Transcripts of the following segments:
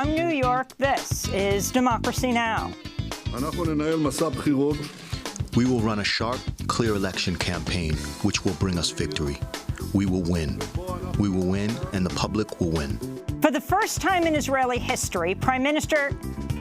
From New York, this is Democracy Now! We will run a sharp, clear election campaign, which will bring us victory. We will win. We will win, and the public will win. For the first time in Israeli history, Prime Minister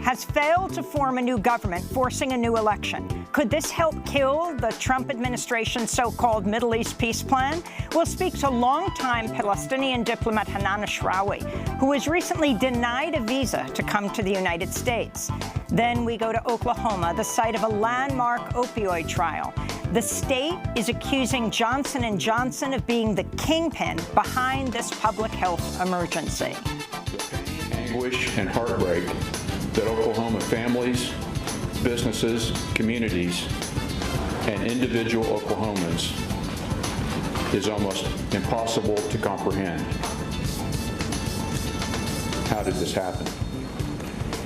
has failed to form a new government, forcing a new election. Could this help kill the Trump administration's so-called Middle East peace plan? We'll speak to longtime Palestinian diplomat Hanan Ashrawi, who was recently denied a visa to come to the United States. Then we go to Oklahoma, the site of a landmark opioid trial. The state is accusing Johnson & Johnson of being the kingpin behind this public health emergency. Anguish and heartbreak that Oklahoma families, businesses, communities, and individual Oklahomans is almost impossible to comprehend. How did this happen?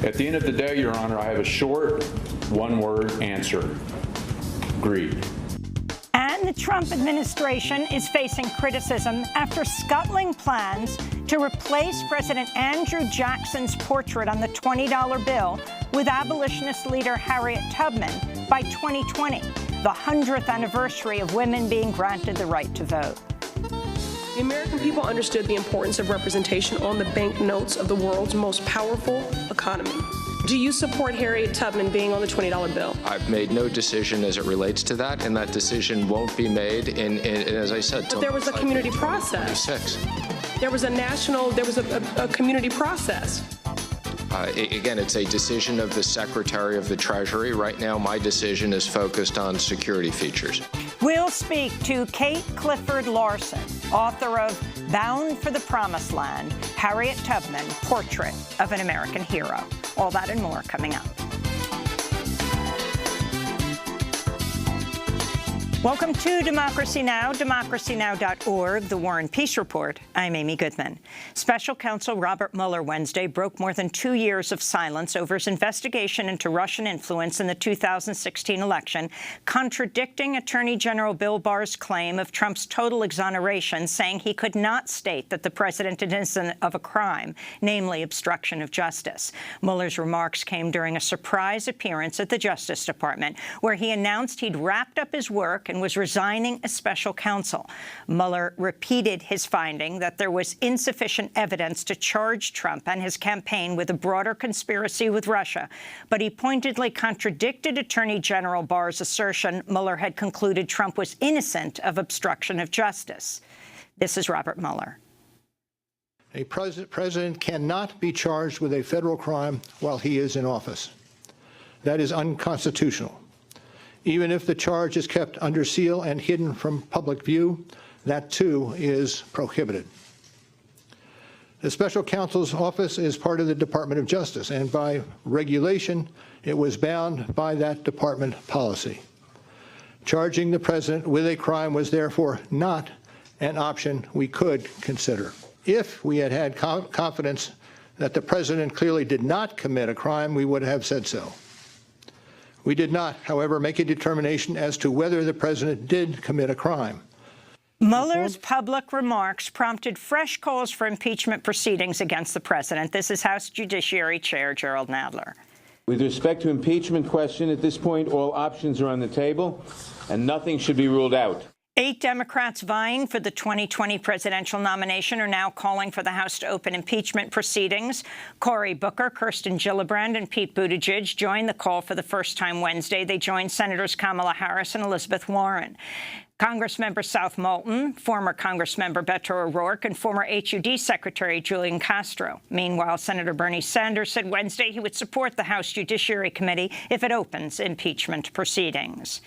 At the end of the day, Your Honor, I have a short, one-word answer: greed. And the Trump administration is facing criticism after scuttling plans to replace President Andrew Jackson's portrait on the $20 bill with abolitionist leader Harriet Tubman by 2020, the 100th anniversary of women being granted the right to vote. The American people understood the importance of representation on the banknotes of the world's most powerful economy. Do you support Harriet Tubman being on the $20 bill? I've made no decision as it relates to that, and that decision won't be made in as I said, but there was a community process. 26. There was a community process. Again, it's a decision of the Secretary of the Treasury. Right now, my decision is focused on security features. We'll speak to Kate Clifford Larson, author of Bound for the Promised Land, Harriet Tubman, Portrait of an American Hero. All that and more coming up. Welcome to Democracy Now!, democracynow.org, The War and Peace Report. I'm Amy Goodman. Special Counsel Robert Mueller Wednesday broke more than 2 years of silence over his investigation into Russian influence in the 2016 election, contradicting Attorney General Bill Barr's claim of Trump's total exoneration, saying he could not state that the president is innocent of a crime, namely obstruction of justice. Mueller's remarks came during a surprise appearance at the Justice Department, where he announced he'd wrapped up his work and was resigning as special counsel. Mueller repeated his finding that there was insufficient evidence to charge Trump and his campaign with a broader conspiracy with Russia, but he pointedly contradicted Attorney General Barr's assertion Mueller had concluded Trump was innocent of obstruction of justice. This is Robert Mueller. A president cannot be charged with a federal crime while he is in office. That is unconstitutional. Even if the charge is kept under seal and hidden from public view, that too is prohibited. The special counsel's office is part of the Department of Justice, and by regulation, it was bound by that department policy. Charging the president with a crime was therefore not an option we could consider. If we had had confidence that the president clearly did not commit a crime, we would have said so. We did not, however, make a determination as to whether the president did commit a crime. Mueller's public remarks prompted fresh calls for impeachment proceedings against the president. This is House Judiciary Chair Gerald Nadler. With respect to impeachment question, at this point, all options are on the table, and nothing should be ruled out. 8 Democrats vying for the 2020 presidential nomination are now calling for the House to open impeachment proceedings. Cory Booker, Kirsten Gillibrand, and Pete Buttigieg joined the call for the first time Wednesday. They joined Senators Kamala Harris and Elizabeth Warren. Congressmember South Moulton, former Congressmember Beto O'Rourke, and former HUD Secretary Julian Castro. Meanwhile, Senator Bernie Sanders said Wednesday he would support the House Judiciary Committee if it opens impeachment proceedings.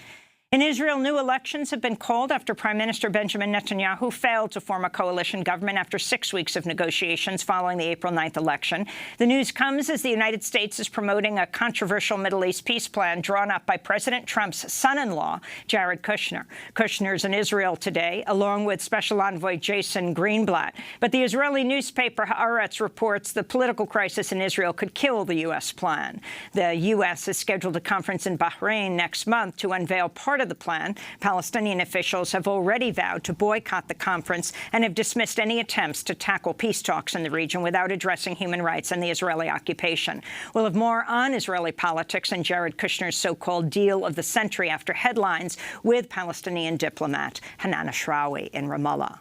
In Israel, new elections have been called after Prime Minister Benjamin Netanyahu failed to form a coalition government after 6 weeks of negotiations following the April 9th election. The news comes as the United States is promoting a controversial Middle East peace plan drawn up by President Trump's son-in-law, Jared Kushner. Kushner's in Israel today, along with Special Envoy Jason Greenblatt. But the Israeli newspaper Haaretz reports the political crisis in Israel could kill the U.S. plan. The U.S. has scheduled a conference in Bahrain next month to unveil part of the plan. Palestinian officials have already vowed to boycott the conference and have dismissed any attempts to tackle peace talks in the region without addressing human rights and the Israeli occupation. We'll have more on Israeli politics and Jared Kushner's so-called deal of the century after headlines with Palestinian diplomat Hanan Ashrawi in Ramallah.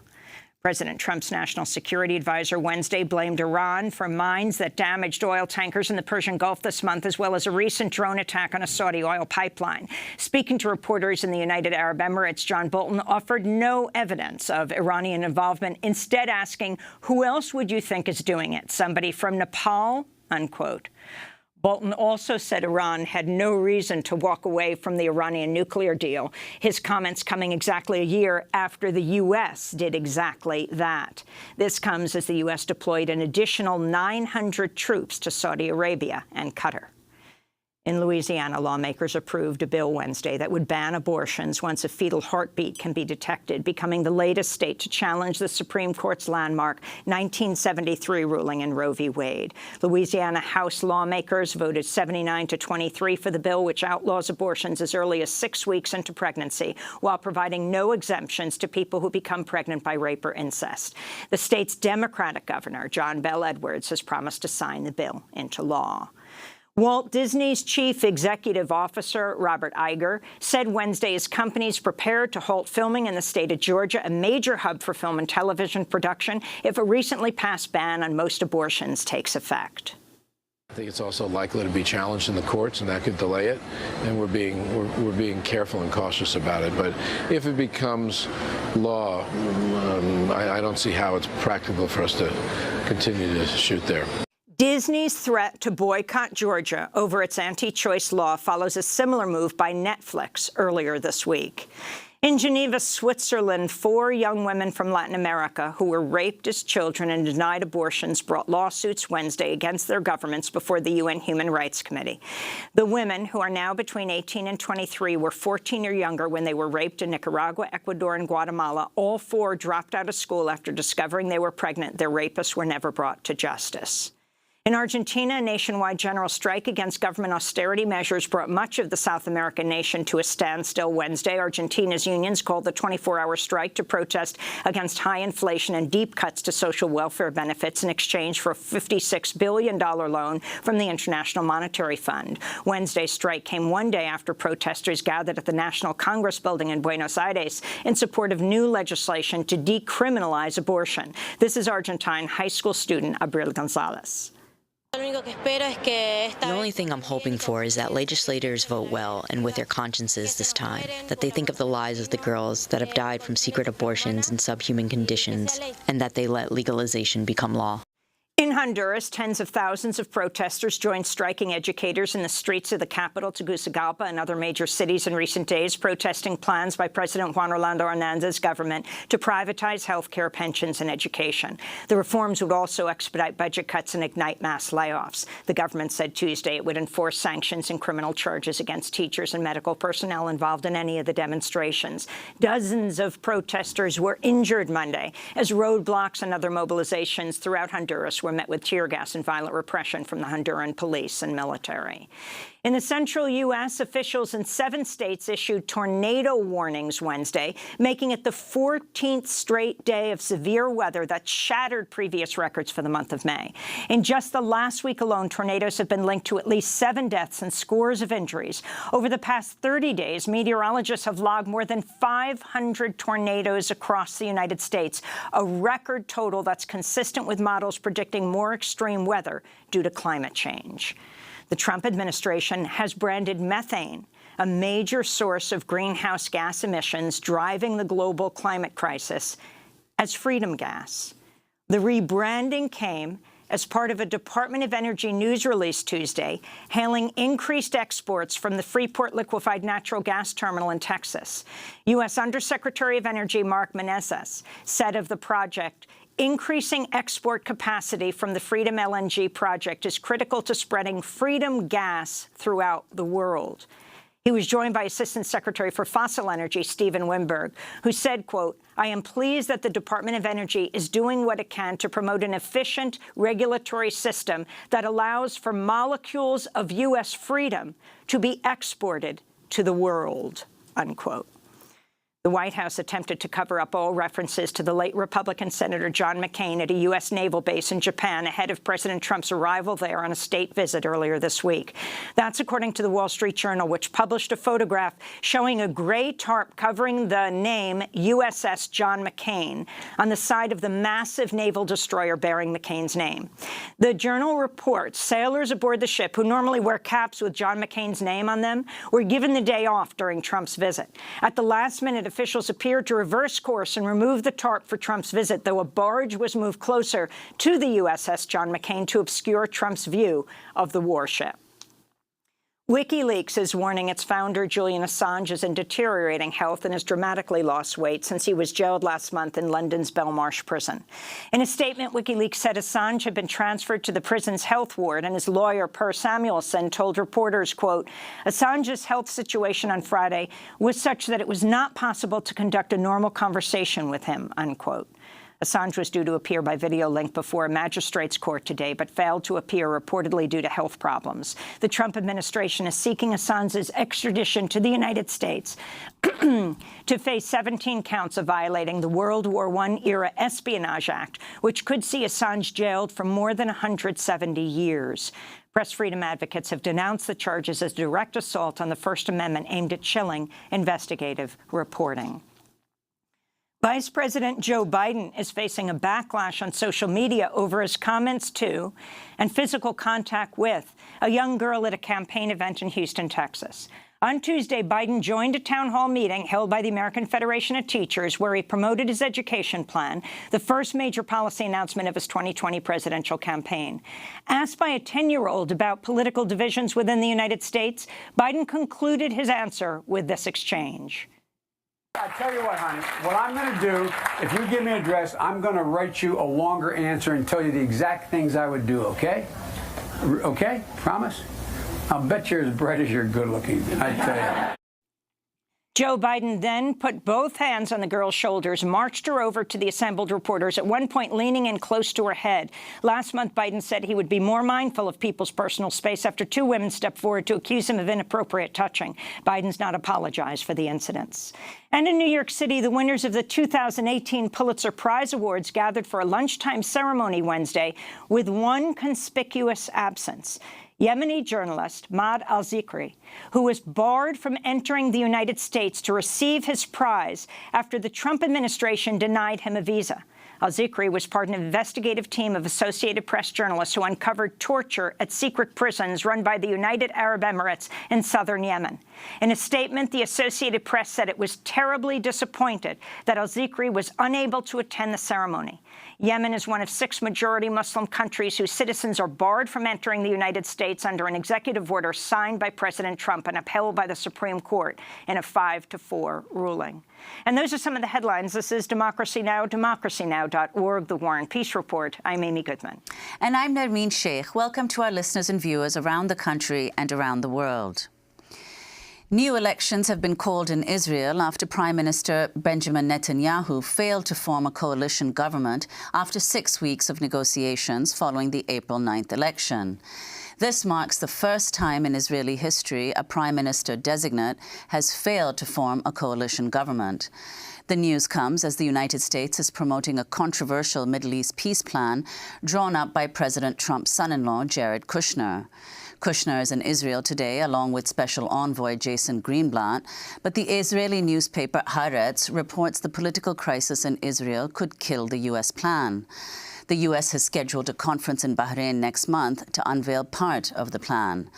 President Trump's national security advisor Wednesday blamed Iran for mines that damaged oil tankers in the Persian Gulf this month, as well as a recent drone attack on a Saudi oil pipeline. Speaking to reporters in the United Arab Emirates, John Bolton offered no evidence of Iranian involvement, instead asking, who else would you think is doing it? Somebody from Nepal? Unquote. Bolton also said Iran had no reason to walk away from the Iranian nuclear deal, his comments coming exactly a year after the U.S. did exactly that. This comes as the U.S. deployed an additional 900 troops to Saudi Arabia and Qatar. In Louisiana, lawmakers approved a bill Wednesday that would ban abortions once a fetal heartbeat can be detected, becoming the latest state to challenge the Supreme Court's landmark 1973 ruling in Roe v. Wade. Louisiana House lawmakers voted 79-23 for the bill, which outlaws abortions as early as 6 weeks into pregnancy, while providing no exemptions to people who become pregnant by rape or incest. The state's Democratic governor, John Bel Edwards, has promised to sign the bill into law. Walt Disney's chief executive officer, Robert Iger, said Wednesday his company is prepared to halt filming in the state of Georgia, a major hub for film and television production, if a recently passed ban on most abortions takes effect. I think it's also likely to be challenged in the courts, and that could delay it. And we're being careful and cautious about it. But if it becomes law, I don't see how it's practical for us to continue to shoot there. Disney's threat to boycott Georgia over its anti-choice law follows a similar move by Netflix earlier this week. In Geneva, Switzerland, 4 young women from Latin America who were raped as children and denied abortions brought lawsuits Wednesday against their governments before the UN Human Rights Committee. The women, who are now between 18 and 23, were 14 or younger when they were raped in Nicaragua, Ecuador, and Guatemala. All 4 dropped out of school after discovering they were pregnant. Their rapists were never brought to justice. In Argentina, a nationwide general strike against government austerity measures brought much of the South American nation to a standstill Wednesday. Argentina's unions called the 24-hour strike to protest against high inflation and deep cuts to social welfare benefits in exchange for a $56 billion loan from the International Monetary Fund. Wednesday's strike came one day after protesters gathered at the National Congress building in Buenos Aires in support of new legislation to decriminalize abortion. This is Argentine high school student Abril Gonzalez. The only thing I'm hoping for is that legislators vote well and with their consciences this time, that they think of the lives of the girls that have died from secret abortions and subhuman conditions, and that they let legalization become law. In Honduras, tens of thousands of protesters joined striking educators in the streets of the capital, Tegucigalpa, and other major cities in recent days, protesting plans by President Juan Orlando Hernandez's government to privatize health care, pensions, and education. The reforms would also expedite budget cuts and ignite mass layoffs. The government said Tuesday it would enforce sanctions and criminal charges against teachers and medical personnel involved in any of the demonstrations. Dozens of protesters were injured Monday as roadblocks and other mobilizations throughout Honduras were met with tear gas and violent repression from the Honduran police and military. In the central U.S., officials in 7 states issued tornado warnings Wednesday, making it the 14th straight day of severe weather that shattered previous records for the month of May. In just the last week alone, tornadoes have been linked to at least 7 deaths and scores of injuries. Over the past 30 days, meteorologists have logged more than 500 tornadoes across the United States, a record total that's consistent with models predicting more extreme weather due to climate change. The Trump administration has branded methane, a major source of greenhouse gas emissions driving the global climate crisis, as freedom gas. The rebranding came as part of a Department of Energy news release Tuesday, hailing increased exports from the Freeport liquefied natural gas terminal in Texas. U.S. Undersecretary of Energy Mark Menezes said of the project, increasing export capacity from the Freedom LNG project is critical to spreading freedom gas throughout the world. He was joined by Assistant Secretary for Fossil Energy, Stephen Wimberg, who said, quote, "I am pleased that the Department of Energy is doing what it can to promote an efficient regulatory system that allows for molecules of U.S. freedom to be exported to the world." unquote. The White House attempted to cover up all references to the late Republican Senator John McCain at a U.S. naval base in Japan ahead of President Trump's arrival there on a state visit earlier this week. That's according to the Wall Street Journal, which published a photograph showing a gray tarp covering the name USS John McCain on the side of the massive naval destroyer bearing McCain's name. The Journal reports sailors aboard the ship, who normally wear caps with John McCain's name on them, were given the day off during Trump's visit. At the last minute, officials appeared to reverse course and remove the tarp for Trump's visit, though a barge was moved closer to the USS John McCain to obscure Trump's view of the warship. WikiLeaks is warning its founder, Julian Assange, is in deteriorating health and has dramatically lost weight since he was jailed last month in London's Belmarsh prison. In a statement, WikiLeaks said Assange had been transferred to the prison's health ward, and his lawyer, Per Samuelson, told reporters, quote, Assange's health situation on Friday was such that it was not possible to conduct a normal conversation with him, unquote. Assange was due to appear by video link before a magistrate's court today, but failed to appear reportedly due to health problems. The Trump administration is seeking Assange's extradition to the United States to face 17 counts of violating the World War I-era Espionage Act, which could see Assange jailed for more than 170 years. Press freedom advocates have denounced the charges as direct assault on the First Amendment aimed at chilling investigative reporting. Vice President Joe Biden is facing a backlash on social media over his comments to and physical contact with a young girl at a campaign event in Houston, Texas. On Tuesday, Biden joined a town hall meeting held by the American Federation of Teachers, where he promoted his education plan, the first major policy announcement of his 2020 presidential campaign. Asked by a 10-year-old about political divisions within the United States, Biden concluded his answer with this exchange. I tell you what, honey, what I'm going to do, if you give me an address, I'm going to write you a longer answer and tell you the exact things I would do, okay? Okay? Promise? I'll bet you're as bright as you're good looking, I tell you. Joe Biden then put both hands on the girl's shoulders, marched her over to the assembled reporters, at one point leaning in close to her head. Last month, Biden said he would be more mindful of people's personal space after two women stepped forward to accuse him of inappropriate touching. Biden's not apologized for the incidents. And in New York City, the winners of the 2018 Pulitzer Prize Awards gathered for a lunchtime ceremony Wednesday with one conspicuous absence. Yemeni journalist Maad al-Zikri, who was barred from entering the United States to receive his prize after the Trump administration denied him a visa. Al-Zikri was part of an investigative team of Associated Press journalists who uncovered torture at secret prisons run by the United Arab Emirates in southern Yemen. In a statement, the Associated Press said it was terribly disappointed that Al-Zikri was unable to attend the ceremony. Yemen is one of 6 majority Muslim countries whose citizens are barred from entering the United States under an executive order signed by President Trump and upheld by the Supreme Court in a 5-4 ruling. And those are some of the headlines. This is Democracy Now!, democracynow.org, The War and Peace Report. I'm Amy Goodman. And I'm Nermeen Sheikh. Welcome to our listeners and viewers around the country and around the world. New elections have been called in Israel after Prime Minister Benjamin Netanyahu failed to form a coalition government after 6 weeks of negotiations following the April 9th election. This marks the first time in Israeli history a prime minister designate has failed to form a coalition government. The news comes as the United States is promoting a controversial Middle East peace plan drawn up by President Trump's son-in-law, Jared Kushner. Kushner is in Israel today, along with Special Envoy Jason Greenblatt, but the Israeli newspaper Haaretz reports the political crisis in Israel could kill the U.S. plan. The U.S. has scheduled a conference in Bahrain next month to unveil part of the plan.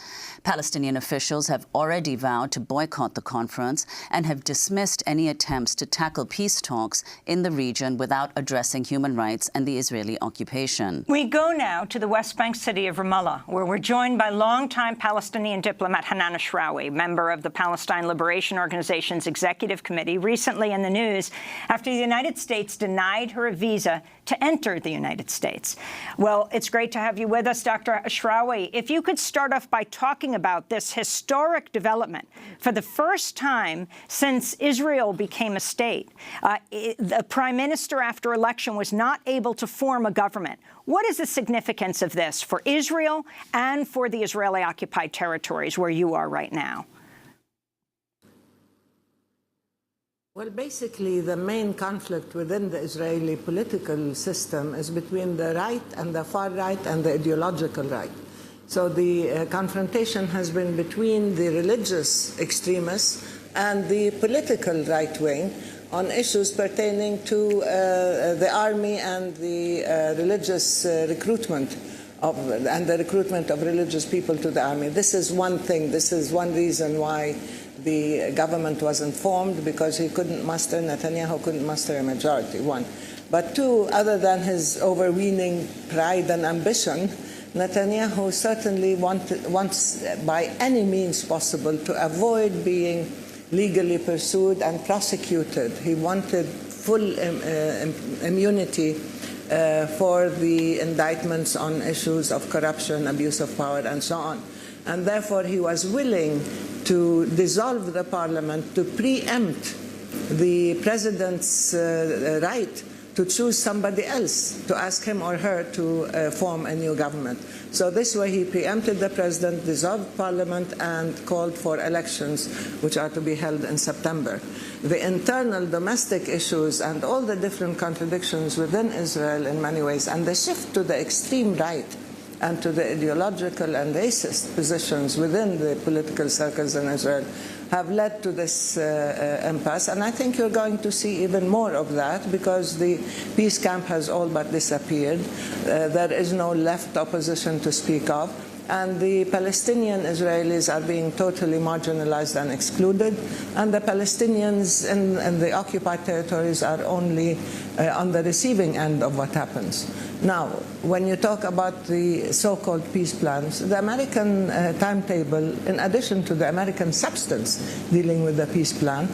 Palestinian officials have already vowed to boycott the conference and have dismissed any attempts to tackle peace talks in the region without addressing human rights and the Israeli occupation. We go now to the West Bank city of Ramallah, where we're joined by longtime Palestinian diplomat Hanan Ashrawi, member of the Palestine Liberation Organization's Executive Committee, recently in the news after the United States denied her a visa to enter the United States. Well, it's great to have you with us, Dr. Ashrawi. If you could start off by talking about this historic development. For the first time since Israel became a state, the prime minister after election was not able to form a government. What is the significance of this for Israel and for the Israeli-occupied territories where you are right now? Well, basically, the main conflict within the Israeli political system is between the right and the far right and the ideological right. So the confrontation has been between the religious extremists and the political right wing on issues pertaining to the army and the religious recruitment and the recruitment of religious people to the army. This is one thing. This is one reason why the government wasn't formed, because Netanyahu couldn't muster a majority, one. But two, other than his overweening pride and ambition, Netanyahu certainly wants by any means possible to avoid being legally pursued and prosecuted. He wanted full immunity for the indictments on issues of corruption, abuse of power, and so on. And therefore, he was willing to dissolve the parliament to preempt the president's right to choose somebody else, to ask him or her to form a new government. So this way he preempted the president, dissolved parliament, and called for elections, which are to be held in September. The internal domestic issues and all the different contradictions within Israel in many ways, and the shift to the extreme right and to the ideological and racist positions within the political circles in Israel have led to this impasse. And I think you're going to see even more of that, because the peace camp has all but disappeared. There is no left opposition to speak of. And the Palestinian Israelis are being totally marginalized and excluded. And the Palestinians in the occupied territories are only on the receiving end of what happens. Now, when you talk about the so-called peace plans, the American timetable, in addition to the American substance dealing with the peace plan,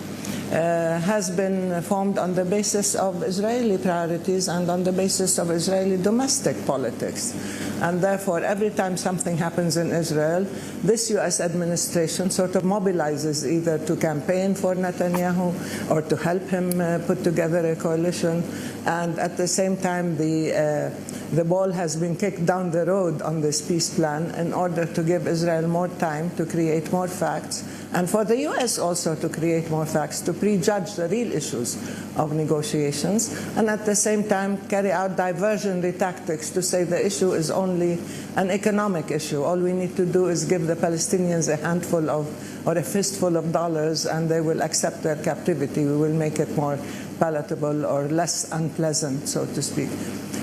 has been formed on the basis of Israeli priorities and on the basis of Israeli domestic politics. And therefore, every time something happens in Israel, this U.S. administration sort of mobilizes either to campaign for Netanyahu or to help him put together a coalition. And at the same time, the ball has been kicked down the road on this peace plan in order to give Israel more time to create more facts, and for the U.S. also to create more facts, to prejudge the real issues of negotiations, and at the same time carry out diversionary tactics to say the issue is only an economic issue. All we need to do is give the Palestinians a handful of, or a fistful of dollars, and they will accept their captivity. We will make it more palatable or less unpleasant, so to speak.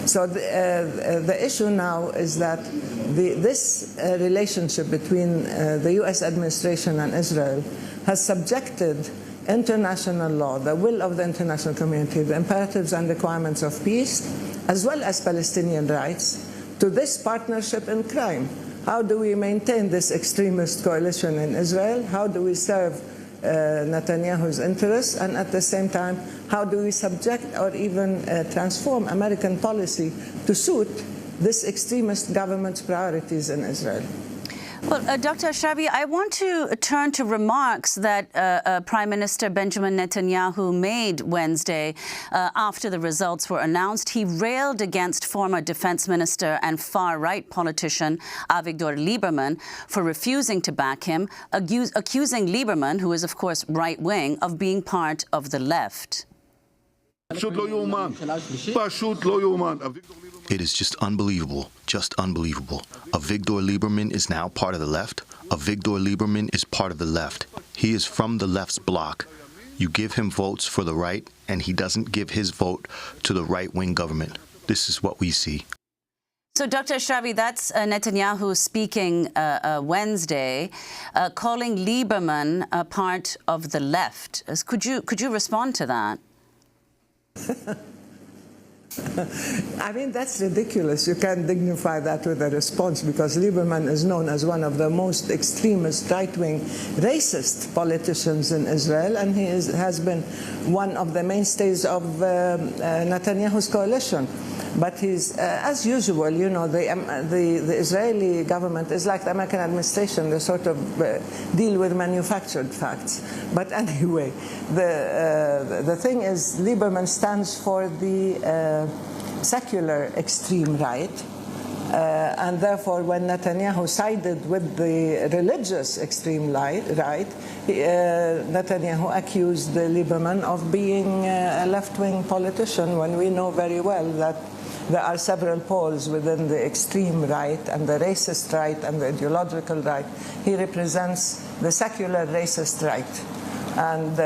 So the issue now is that this relationship between the U.S. administration and Israel has subjected international law, the will of the international community, the imperatives and requirements of peace, as well as Palestinian rights, to this partnership in crime. How do we maintain this extremist coalition in Israel? How do we serve Netanyahu's interests, and at the same time, how do we subject or even transform American policy to suit this extremist government's priorities in Israel? Well, Dr. Ashrabi, I want to turn to remarks that Prime Minister Benjamin Netanyahu made Wednesday after the results were announced. He railed against former Defense Minister and far-right politician Avigdor Lieberman for refusing to back him, accusing Lieberman, who is, of course, right-wing, of being part of the left. It is just unbelievable, just unbelievable. Avigdor Lieberman is now part of the left. Avigdor Lieberman is part of the left. He is from the left's bloc. You give him votes for the right, and he doesn't give his vote to the right-wing government. This is what we see. So, Dr. Ashrabi, that's Netanyahu speaking Wednesday, calling Lieberman a part of the left. Could you respond to that? I mean, that's ridiculous. You can't dignify that with a response, because Lieberman is known as one of the most extremist, right-wing, racist politicians in Israel, and he has been one of the mainstays of Netanyahu's coalition. But he's, as usual, you know, the Israeli government is like the American administration. They sort of deal with manufactured facts. But anyway, the thing is, Lieberman stands for the secular extreme right, And therefore, when Netanyahu sided with the religious extreme right, Netanyahu accused Lieberman of being a left-wing politician, when we know very well that there are several poles within the extreme right and the racist right and the ideological right. He represents the secular racist right. And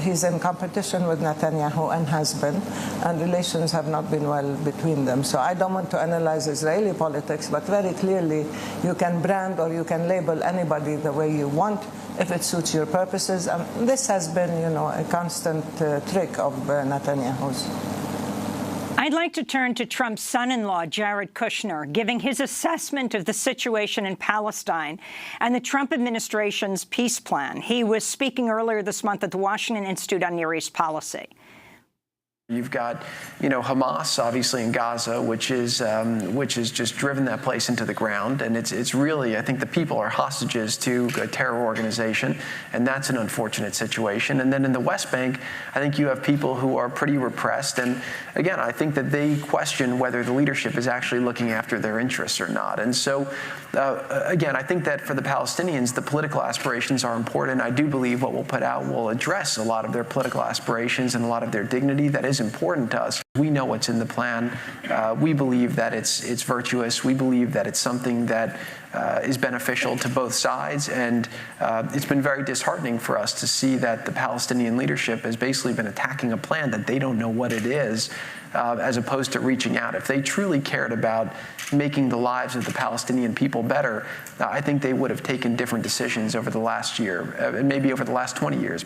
he's in competition with Netanyahu and has been, and relations have not been well between them. So I don't want to analyze Israeli politics, but very clearly you can brand or you can label anybody the way you want if it suits your purposes. And this has been, a constant trick of Netanyahu's. I'd like to turn to Trump's son-in-law, Jared Kushner, giving his assessment of the situation in Palestine and the Trump administration's peace plan. He was speaking earlier this month at the Washington Institute on Near East Policy. You've got, Hamas obviously in Gaza, which has just driven that place into the ground, and it's really, I think the people are hostages to a terror organization, and that's an unfortunate situation. And then in the West Bank, I think you have people who are pretty repressed, and again, I think that they question whether the leadership is actually looking after their interests or not. And so, again, I think that for the Palestinians, the political aspirations are important. I do believe what we'll put out will address a lot of their political aspirations and a lot of their dignity. That is important to us. We know what's in the plan. We believe that it's virtuous. We believe that it's something that is beneficial to both sides. And it's been very disheartening for us to see that the Palestinian leadership has basically been attacking a plan that they don't know what it is, as opposed to reaching out. If they truly cared about making the lives of the Palestinian people better, I think they would have taken different decisions over the last year, and maybe over the last 20 years.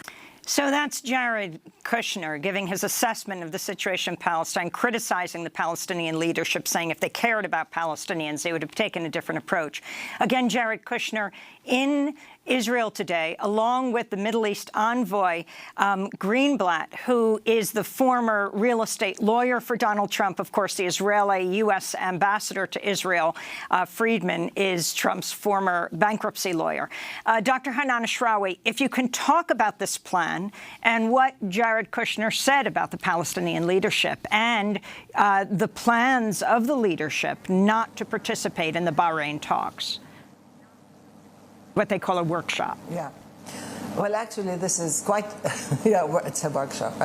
So that's Jared Kushner giving his assessment of the situation in Palestine, criticizing the Palestinian leadership, saying if they cared about Palestinians, they would have taken a different approach. Again, Jared Kushner in Israel today, along with the Middle East envoy, Greenblatt, who is the former real estate lawyer for Donald Trump. Of course, the Israeli U.S. ambassador to Israel, Friedman, is Trump's former bankruptcy lawyer. Dr. Hanan Ashrawi, if you can talk about this plan and what Jared Kushner said about the Palestinian leadership and the plans of the leadership not to participate in the Bahrain talks, what they call a workshop. Yeah. Well, actually, this is quite, it's a workshop.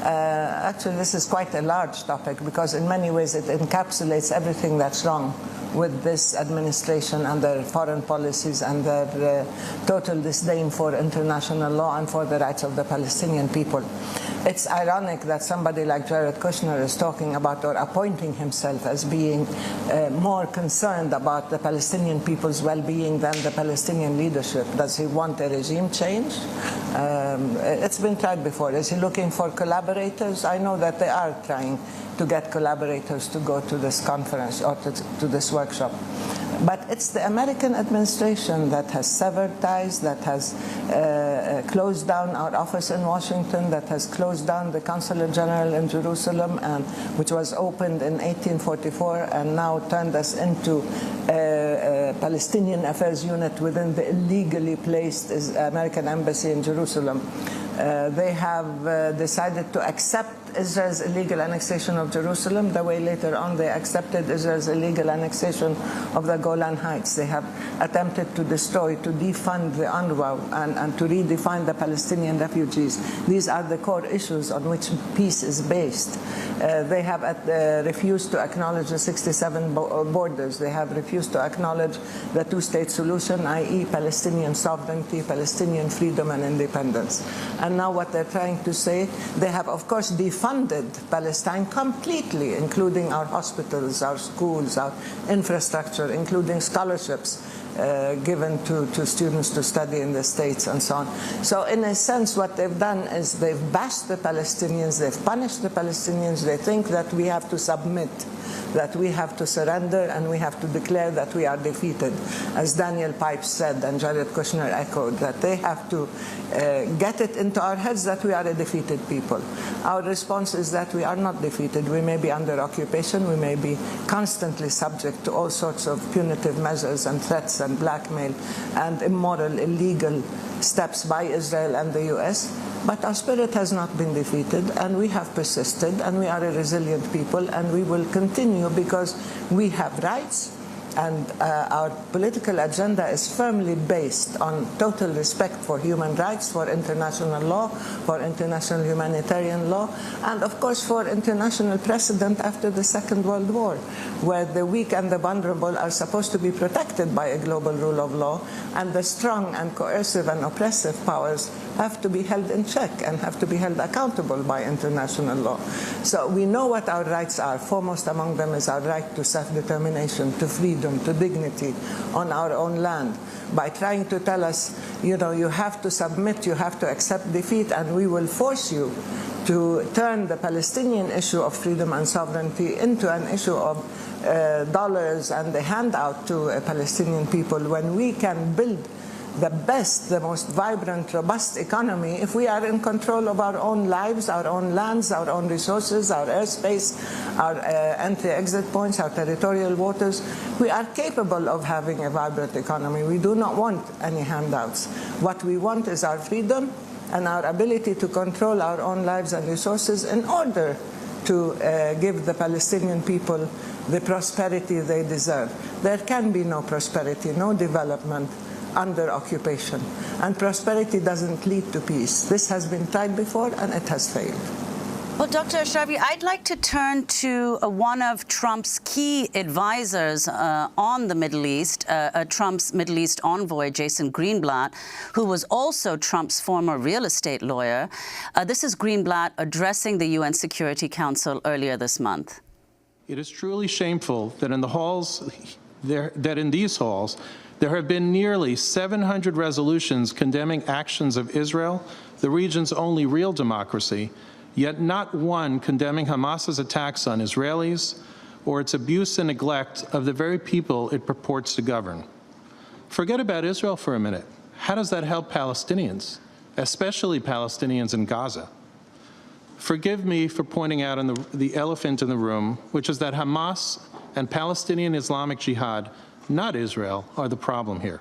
Actually, this is quite a large topic because in many ways it encapsulates everything that's wrong with this administration and their foreign policies and their total disdain for international law and for the rights of the Palestinian people. It's ironic that somebody like Jared Kushner is talking about or appointing himself as being more concerned about the Palestinian people's well-being than the Palestinian leadership. Does he want a regime change? It's been tried before. Is he looking for collaborators? I know that they are trying to get collaborators to go to this conference or to this workshop. But it's the American administration that has severed ties, that has closed down our office in Washington, that has closed down the Consulate General in Jerusalem, and which was opened in 1844 and now turned us into a Palestinian Affairs Unit within the illegally placed American Embassy in Jerusalem. They have decided to accept Israel's illegal annexation of Jerusalem, the way later on they accepted Israel's illegal annexation of the Golan Heights. They have attempted to destroy, to defund the UNRWA and to redefine the Palestinian refugees. These are the core issues on which peace is based. They have refused to acknowledge the 67 borders. They have refused to acknowledge the two-state solution, i.e. Palestinian sovereignty, Palestinian freedom and independence. And now what they're trying to say, they have, of course, defunded Palestine completely, including our hospitals, our schools, our infrastructure, including scholarships given to students to study in the States and so on. So in a sense, what they've done is they've bashed the Palestinians, they've punished the Palestinians. They think that we have to submit, that we have to surrender, and we have to declare that we are defeated. As Daniel Pipes said, and Jared Kushner echoed, that they have to get it into our heads that we are a defeated people. Our response is that we are not defeated. We may be under occupation. We may be constantly subject to all sorts of punitive measures and threats and blackmail and immoral, illegal steps by Israel and the U.S., But our spirit has not been defeated, and we have persisted, and we are a resilient people, and we will continue because we have rights, and our political agenda is firmly based on total respect for human rights, for international law, for international humanitarian law, and of course for international precedent after the Second World War, where the weak and the vulnerable are supposed to be protected by a global rule of law, and the strong and coercive and oppressive powers have to be held in check and have to be held accountable by international law. So we know what our rights are. Foremost among them is our right to self-determination, to freedom, to dignity on our own land. By trying to tell us, you know, you have to submit, you have to accept defeat, and we will force you to turn the Palestinian issue of freedom and sovereignty into an issue of dollars and a handout to a Palestinian people, when we can build the best, the most vibrant, robust economy if we are in control of our own lives, our own lands, our own resources, our airspace, our entry-exit points, our territorial waters. We are capable of having a vibrant economy. We do not want any handouts. What we want is our freedom and our ability to control our own lives and resources in order to give the Palestinian people the prosperity they deserve. There can be no prosperity, no development under occupation. And prosperity doesn't lead to peace. This has been tried before, and it has failed. Well, Dr. Ashravi, I'd like to turn to one of Trump's key advisors on the Middle East, Trump's Middle East envoy, Jason Greenblatt, who was also Trump's former real estate lawyer. This is Greenblatt addressing the UN Security Council earlier this month. It is truly shameful that in these halls, there have been nearly 700 resolutions condemning actions of Israel, the region's only real democracy, yet not one condemning Hamas's attacks on Israelis or its abuse and neglect of the very people it purports to govern. Forget about Israel for a minute. How does that help Palestinians, especially Palestinians in Gaza? Forgive me for pointing out the elephant in the room, which is that Hamas and Palestinian Islamic Jihad, not Israel, are the problem here.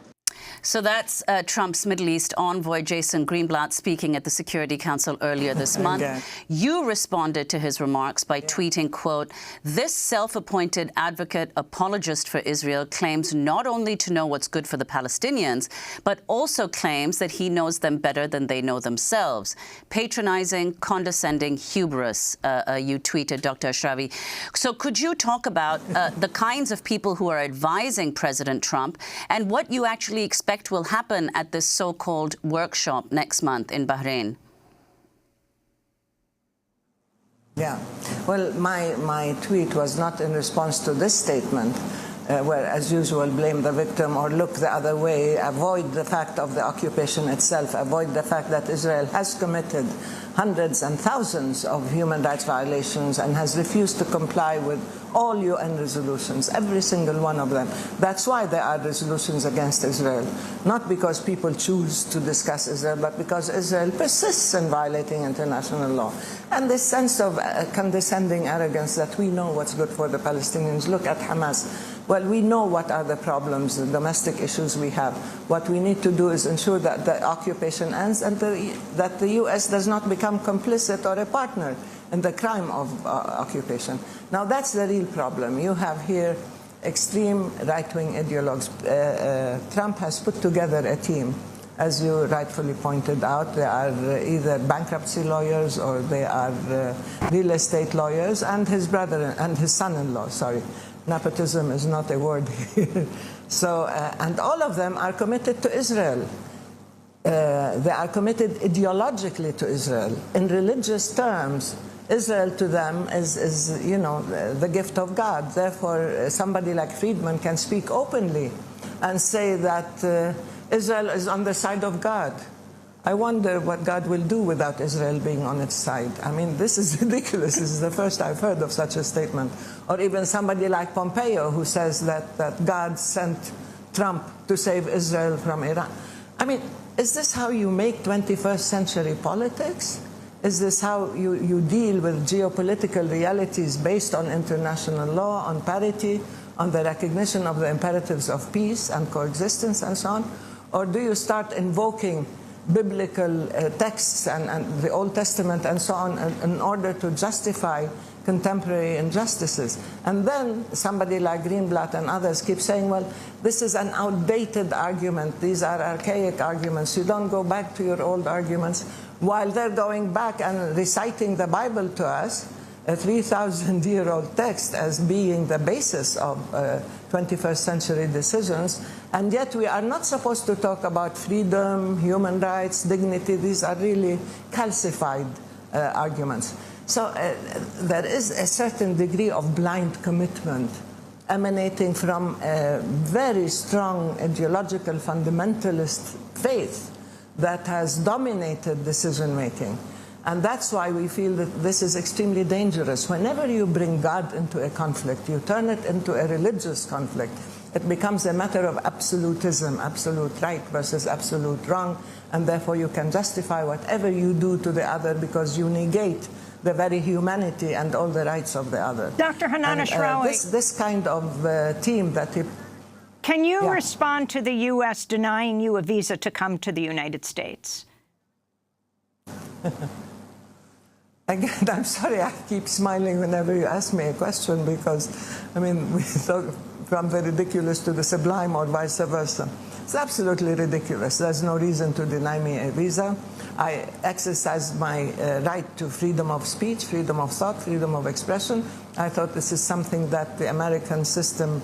So that's Trump's Middle East envoy, Jason Greenblatt, speaking at the Security Council earlier this month. You responded to his remarks by tweeting, quote, "This self-appointed advocate apologist for Israel claims not only to know what's good for the Palestinians, but also claims that he knows them better than they know themselves. Patronizing, condescending hubris," you tweeted, Dr. Ashravi. So could you talk about the kinds of people who are advising President Trump and what you actually expect will happen at this so-called workshop next month in Bahrain? Yeah. Well, my tweet was not in response to this statement, where, as usual, blame the victim or look the other way, avoid the fact of the occupation itself, avoid the fact that Israel has committed hundreds and thousands of human rights violations and has refused to comply with all UN resolutions, every single one of them. That's why there are resolutions against Israel, not because people choose to discuss Israel, but because Israel persists in violating international law. And this sense of condescending arrogance that we know what's good for the Palestinians. Look at Hamas. Well, we know what are the problems, the domestic issues we have. What we need to do is ensure that the occupation ends and that the U.S. does not become complicit or a partner in the crime of occupation. Now, that's the real problem. You have here extreme right-wing ideologues. Trump has put together a team. As you rightfully pointed out, they are either bankruptcy lawyers or they are real estate lawyers, and his brother and his son-in-law, sorry. Nepotism is not a word here. So, and all of them are committed to Israel. They are committed ideologically to Israel. In religious terms, Israel to them is you know, the gift of God. Therefore, somebody like Friedman can speak openly and say that Israel is on the side of God. I wonder what God will do without Israel being on its side. I mean, this is ridiculous. This is the first I've heard of such a statement. Or even somebody like Pompeo, who says that God sent Trump to save Israel from Iran. I mean, is this how you make 21st century politics? Is this how you deal with geopolitical realities based on international law, on parity, on the recognition of the imperatives of peace and coexistence and so on? Or do you start invoking biblical texts and the Old Testament and so on in order to justify contemporary injustices. And then somebody like Greenblatt and others keep saying, well, this is an outdated argument. These are archaic arguments. You don't go back to your old arguments, while they're going back and reciting the Bible to us, a 3,000-year-old text, as being the basis of 21st century decisions. And yet we are not supposed to talk about freedom, human rights, dignity. These are really calcified arguments. So there is a certain degree of blind commitment emanating from a very strong ideological fundamentalist faith that has dominated decision-making. And that's why we feel that this is extremely dangerous. Whenever you bring God into a conflict, you turn it into a religious conflict, it becomes a matter of absolutism, absolute right versus absolute wrong, and therefore you can justify whatever you do to the other because you negate the very humanity and all the rights of the other. Dr. Hanan Ashrawi, this kind of team that he... Can you respond to the U.S. denying you a visa to come to the United States? Again, I'm sorry, I keep smiling whenever you ask me a question because, I mean, we thought from the ridiculous to the sublime or vice versa. It's absolutely ridiculous. There's no reason to deny me a visa. I exercise my right to freedom of speech, freedom of thought, freedom of expression. I thought this is something that the American system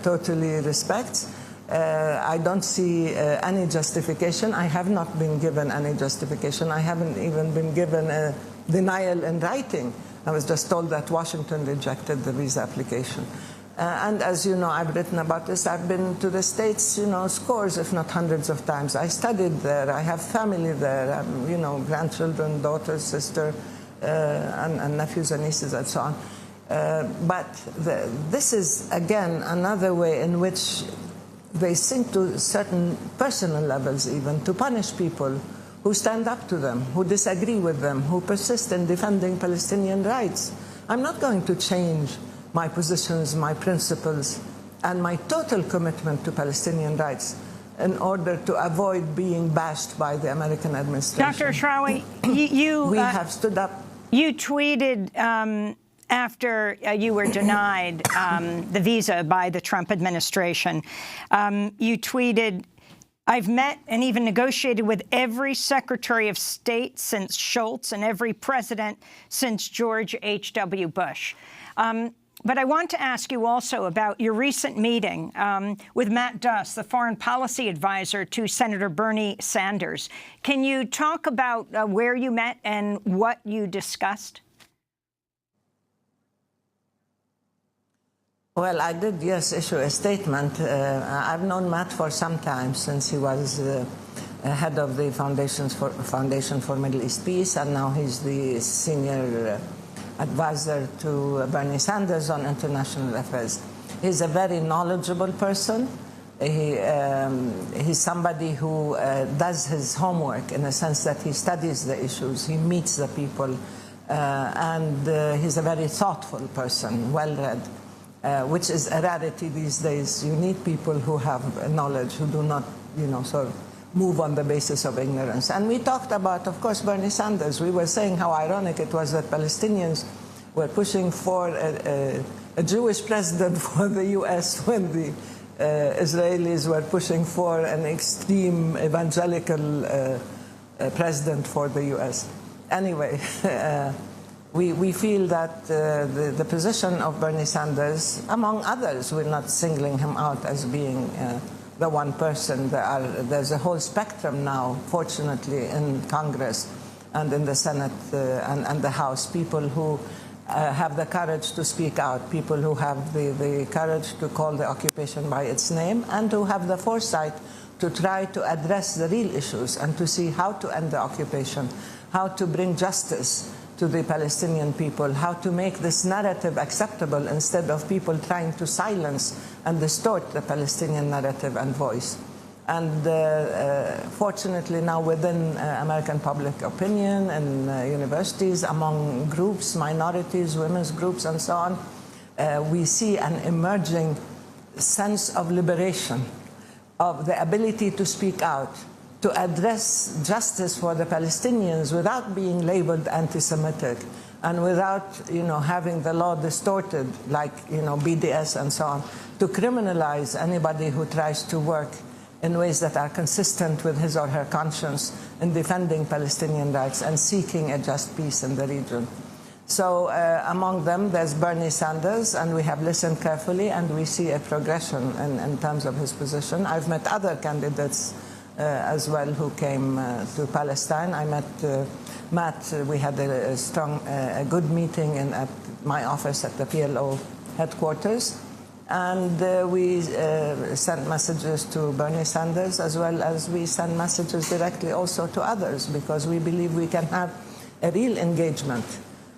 totally respects. I don't see any justification. I have not been given any justification. I haven't even been given a denial in writing. I was just told that Washington rejected the visa application. And as you know, I've written about this. I've been to the States, you know, scores, if not hundreds of times. I studied there. I have family there, you know, grandchildren, daughters, sister, and nephews and nieces and so on. But this is, again, another way in which they sink to certain personal levels even to punish people who stand up to them, who disagree with them, who persist in defending Palestinian rights. I'm not going to change my positions, my principles, and my total commitment to Palestinian rights in order to avoid being bashed by the American administration. Dr. Ashrawi, we have stood up. You tweeted after you were denied the visa by the Trump administration. You tweeted, I've met and even negotiated with every Secretary of State since Schultz and every president since George H.W. Bush. But I want to ask you also about your recent meeting with Matt Duss, the foreign policy advisor to Senator Bernie Sanders. Can you talk about where you met and what you discussed? Well, I did, yes, issue a statement. I've known Matt for some time, since he was head of the Foundation for Middle East Peace, and now he's the senior advisor to Bernie Sanders on international affairs. He's a very knowledgeable person. He's somebody who does his homework in the sense that he studies the issues, he meets the people, and he's a very thoughtful person, well-read. Which is a rarity these days. You need people who have knowledge, who do not, you know, sort of move on the basis of ignorance. And we talked about, of course, Bernie Sanders. We were saying how ironic it was that Palestinians were pushing for a Jewish president for the U.S. when the Israelis were pushing for an extreme evangelical president for the U.S. Anyway, we feel that the position of Bernie Sanders, among others, we're not singling him out as being the one person. There's a whole spectrum now, fortunately, in Congress and in the Senate and the House, people who have the courage to speak out, people who have the courage to call the occupation by its name, and who have the foresight to try to address the real issues and to see how to end the occupation, how to bring justice to the Palestinian people, how to make this narrative acceptable instead of people trying to silence and distort the Palestinian narrative and voice. And fortunately now within American public opinion and universities, among groups, minorities, women's groups and so on, we see an emerging sense of liberation, of the ability to speak out, to address justice for the Palestinians without being labeled anti-Semitic and without, having the law distorted like, BDS and so on, to criminalize anybody who tries to work in ways that are consistent with his or her conscience in defending Palestinian rights and seeking a just peace in the region. So among them, there's Bernie Sanders, and we have listened carefully, and we see a progression in terms of his position. I've met other candidates as well who came to Palestine. I met Matt. We had a good meeting at my office at the PLO headquarters. And we sent messages to Bernie Sanders, as well as we send messages directly also to others, because we believe we can have a real engagement,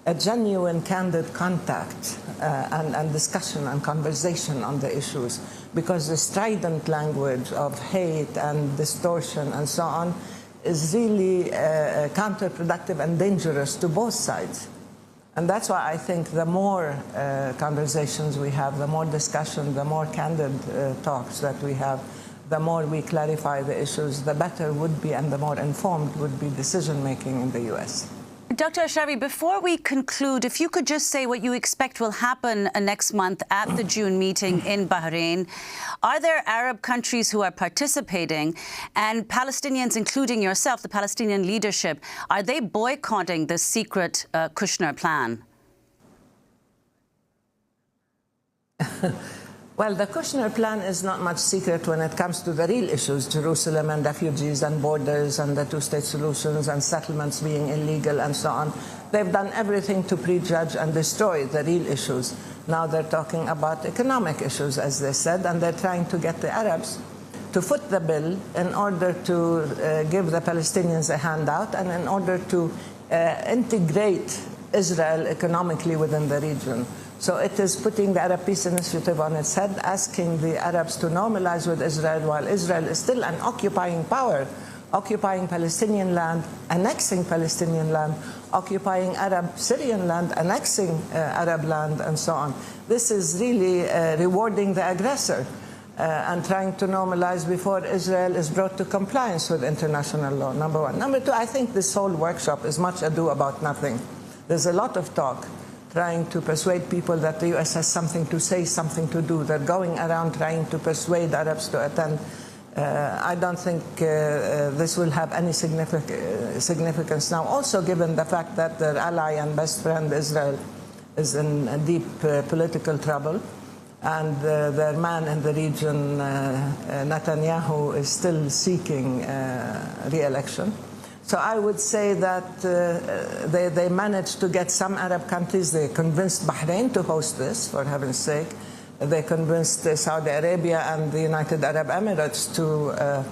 a genuine, candid contact and discussion and conversation on the issues, because the strident language of hate and distortion and so on is really counterproductive and dangerous to both sides. And that's why I think the more conversations we have, the more discussion, the more candid talks that we have, the more we clarify the issues, the better would be and the more informed would be decision-making in the U.S. Dr. Ashrawi, before we conclude, if you could just say what you expect will happen next month at the June meeting in Bahrain. Are there Arab countries who are participating, and Palestinians, including yourself, the Palestinian leadership, are they boycotting the secret Kushner plan? Well, the Kushner plan is not much secret when it comes to the real issues, Jerusalem and refugees and borders and the two-state solutions and settlements being illegal and so on. They've done everything to prejudge and destroy the real issues. Now they're talking about economic issues, as they said, and they're trying to get the Arabs to foot the bill in order to give the Palestinians a handout and in order to integrate Israel economically within the region. So it is putting the Arab Peace Initiative on its head, asking the Arabs to normalize with Israel while Israel is still an occupying power, occupying Palestinian land, annexing Palestinian land, occupying Arab Syrian land, annexing Arab land, and so on. This is really rewarding the aggressor and trying to normalize before Israel is brought to compliance with international law, number one. Number two, I think this whole workshop is much ado about nothing. There's a lot of talk, trying to persuade people that the U.S. has something to say, something to do. They're going around trying to persuade Arabs to attend. I don't think this will have any significance now. Also, given the fact that their ally and best friend Israel is in deep political trouble, and their man in the region, Netanyahu, is still seeking re-election. So I would say that they managed to get some Arab countries. They convinced Bahrain to host this, for heaven's sake. They convinced Saudi Arabia and the United Arab Emirates to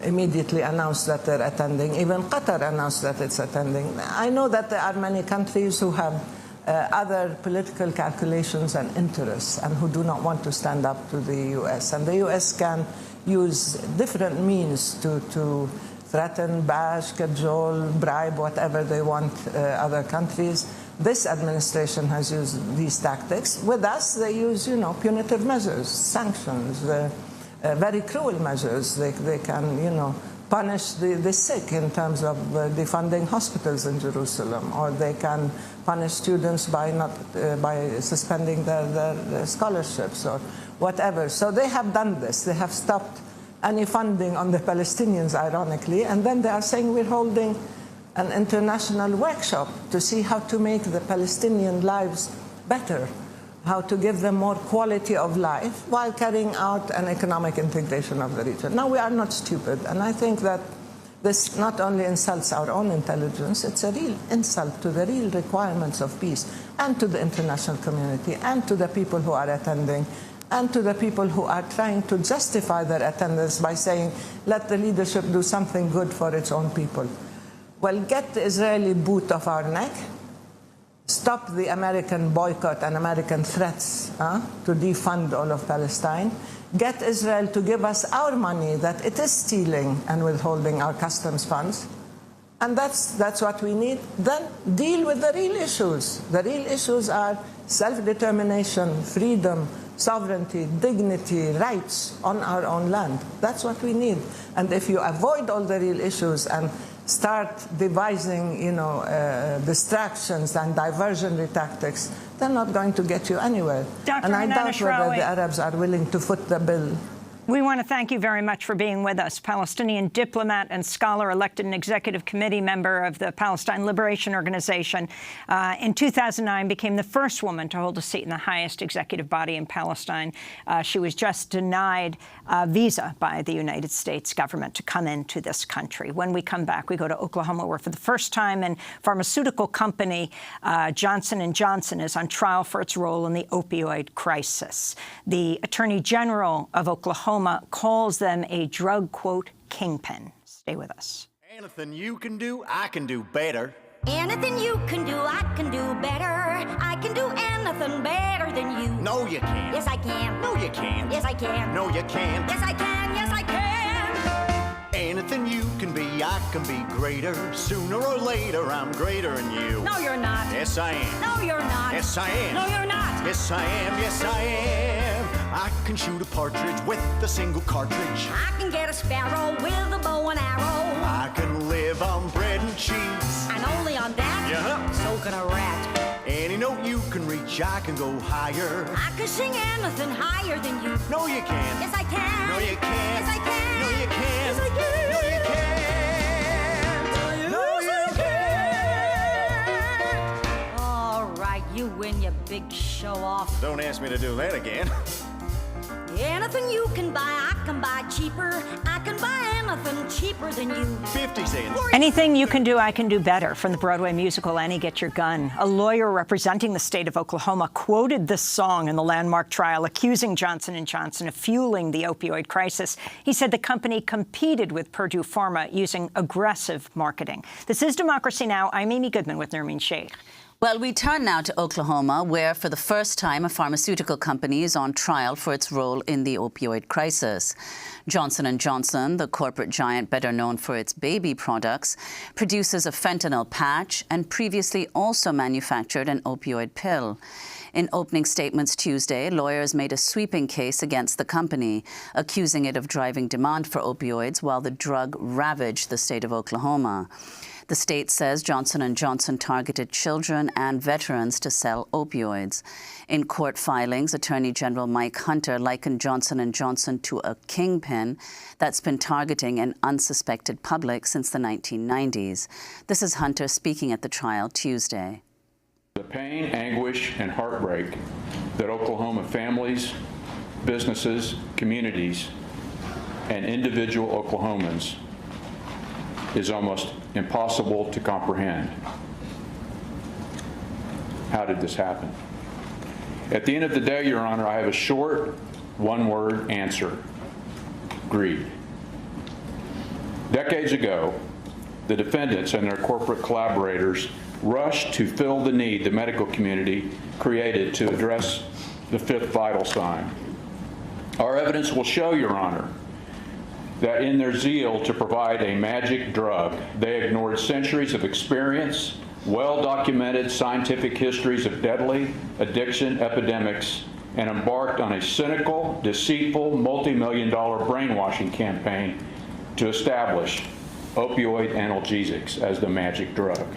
immediately announce that they're attending. Even Qatar announced that it's attending. I know that there are many countries who have other political calculations and interests and who do not want to stand up to the U.S. And the U.S. can use different means to threaten, bash, cajole, bribe, whatever they want other countries. This administration has used these tactics. With us, they use, punitive measures, sanctions, very cruel measures. They can, punish the sick in terms of defunding hospitals in Jerusalem, or they can punish students by suspending their scholarships or whatever. So they have done this. They have stopped any funding on the Palestinians, ironically, and then they are saying we're holding an international workshop to see how to make the Palestinian lives better, how to give them more quality of life while carrying out an economic integration of the region. Now, we are not stupid, and I think that this not only insults our own intelligence, it's a real insult to the real requirements of peace and to the international community and to the people who are attending and to the people who are trying to justify their attendance by saying, let the leadership do something good for its own people. Well, get the Israeli boot off our neck, stop the American boycott and American threats to defund all of Palestine, get Israel to give us our money that it is stealing and withholding our customs funds, and that's what we need. Then deal with the real issues. The real issues are self-determination, freedom, sovereignty, dignity, rights on our own land. That's what we need. And if you avoid all the real issues and start devising, distractions and diversionary tactics, they're not going to get you anywhere. Dr. And I doubt whether Hanana-Shrawi, the Arabs are willing to foot the bill. we want to thank you very much for being with us. Palestinian diplomat and scholar, elected an executive committee member of the Palestine Liberation Organization. In 2009, became the first woman to hold a seat in the highest executive body in Palestine. She was just denied a visa by the United States government to come into this country. When we come back, we go to Oklahoma, where for the first time in pharmaceutical company Johnson & Johnson is on trial for its role in the opioid crisis. The Attorney General of Oklahoma calls them a drug, quote, kingpin. Stay with us. Anything you can do, I can do better. Anything you can do, I can do better. I can do anything better than you. No, you can't. Yes, I can. No, you can't. Yes, I can. No, you can't. Yes, I can. Yes, I can. Anything you can be, I can be greater. Sooner or later, I'm greater than you. No, you're not. Yes, I am. No, you're not. Yes, I am. No, you're not. Yes, I am. Yes, I am. I can shoot a partridge with a single cartridge. I can get a sparrow with a bow and arrow. I can live on bread and cheese. And only on that? Yeah. So can a rat. Any note you can reach, I can go higher. I can sing anything higher than you. No, you can't. Yes, I can. No, you can't. Yes, I can. No, you can't. Yes, I can. No, you can't. No, you can't. All right, you win, you big show-off. Don't ask me to do that again. Anything you can buy, I can buy cheaper. I can buy anything cheaper than you. 50 cents. Anything you can do, I can do better, from the Broadway musical Annie, Get Your Gun. A lawyer representing the state of Oklahoma quoted this song in the landmark trial, accusing Johnson & Johnson of fueling the opioid crisis. He said the company competed with Purdue Pharma using aggressive marketing. This is Democracy Now! I'm Amy Goodman with Nermeen Sheikh. Well, we turn now to Oklahoma, where for the first time a pharmaceutical company is on trial for its role in the opioid crisis. Johnson & Johnson, the corporate giant better known for its baby products, produces a fentanyl patch and previously also manufactured an opioid pill. In opening statements Tuesday, lawyers made a sweeping case against the company, accusing it of driving demand for opioids while the drug ravaged the state of Oklahoma. The state says Johnson & Johnson targeted children and veterans to sell opioids. In court filings, Attorney General Mike Hunter likened Johnson & Johnson to a kingpin that's been targeting an unsuspected public since the 1990s. This is Hunter speaking at the trial Tuesday. The pain, anguish, and heartbreak that Oklahoma families, businesses, communities, and individual Oklahomans is almost impossible to comprehend. How did this happen? At the end of the day, Your Honor, I have a short, one-word answer: greed. Decades ago, the defendants and their corporate collaborators rushed to fill the need the medical community created to address the fifth vital sign. Our evidence will show, Your Honor, that in their zeal to provide a magic drug, they ignored centuries of experience, well-documented scientific histories of deadly addiction epidemics, and embarked on a cynical, deceitful, multi-million-dollar brainwashing campaign to establish opioid analgesics as the magic drug.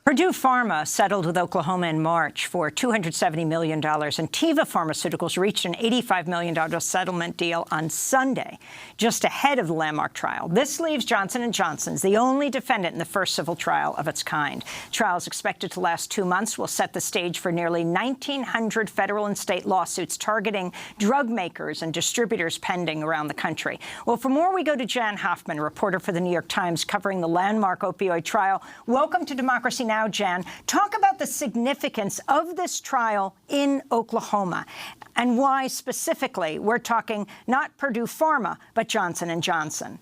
Purdue Pharma settled with Oklahoma in March for $270 million, and Teva Pharmaceuticals reached an $85 million settlement deal on Sunday, just ahead of the landmark trial. This leaves Johnson & Johnson's the only defendant in the first civil trial of its kind. The trial is expected to last 2 months, will set the stage for nearly 1,900 federal and state lawsuits targeting drug makers and distributors pending around the country. Well, for more, we go to Jan Hoffman, a reporter for the New York Times covering the landmark opioid trial. Welcome to Democracy Now! Jan, talk about the significance of this trial in Oklahoma and why specifically we're talking not Purdue Pharma, but Johnson & Johnson.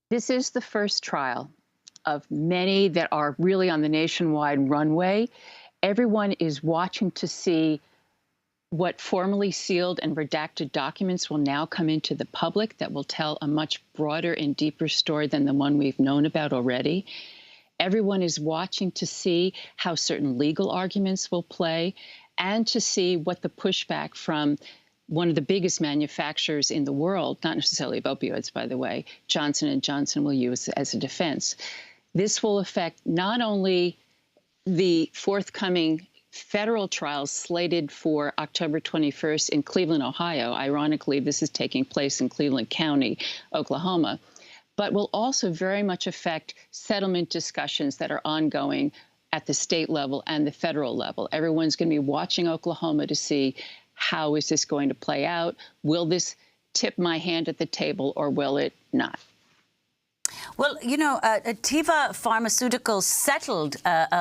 This is the first trial of many that are really on the nationwide runway. Everyone is watching to see what formally sealed and redacted documents will now come into the public that will tell a much broader and deeper story than the one we've known about already. Everyone is watching to see how certain legal arguments will play and to see what the pushback from one of the biggest manufacturers in the world, not necessarily of opioids, by the way, Johnson & Johnson will use as a defense. This will affect not only the forthcoming federal trials slated for October 21st in Cleveland, Ohio. Ironically, this is taking place in Cleveland County, Oklahoma, but will also very much affect settlement discussions that are ongoing at the state level and the federal level. Everyone's going to be watching Oklahoma to see how is this going to play out. Will this tip my hand at the table or will it not? Well, you know, Teva Pharmaceuticals settled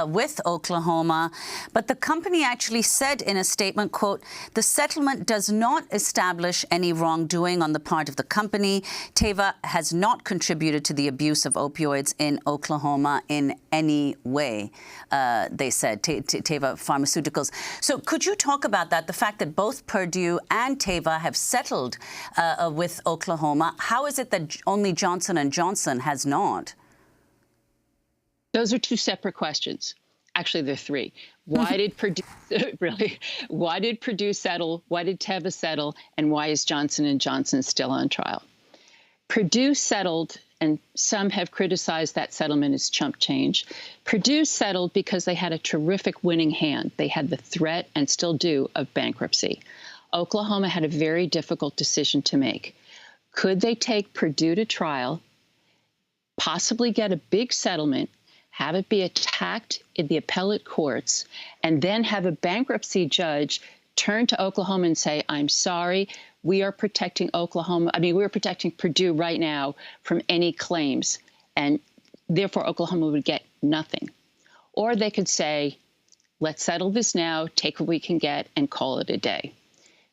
with Oklahoma, but the company actually said in a statement, quote, "The settlement does not establish any wrongdoing on the part of the company. Teva has not contributed to the abuse of opioids in Oklahoma in any way," they said, Teva Pharmaceuticals. So could you talk about that, the fact that both Purdue and Teva have settled with Oklahoma? How is it that only Johnson & Johnson has not? Those are two separate questions. Actually, they're three. Why did Purdue Why did Purdue settle? Why did Teva settle? And why is Johnson & Johnson still on trial? Purdue settled, and some have criticized that settlement as chump change. Purdue settled because they had a terrific winning hand. They had the threat, and still do, of bankruptcy. Oklahoma had a very difficult decision to make. Could they take Purdue to trial, possibly get a big settlement, have it be attacked in the appellate courts, and then have a bankruptcy judge turn to Oklahoma and say, "I'm sorry, we are protecting we're protecting Purdue right now from any claims," and therefore Oklahoma would get nothing. Or they could say, "Let's settle this now, take what we can get, and call it a day."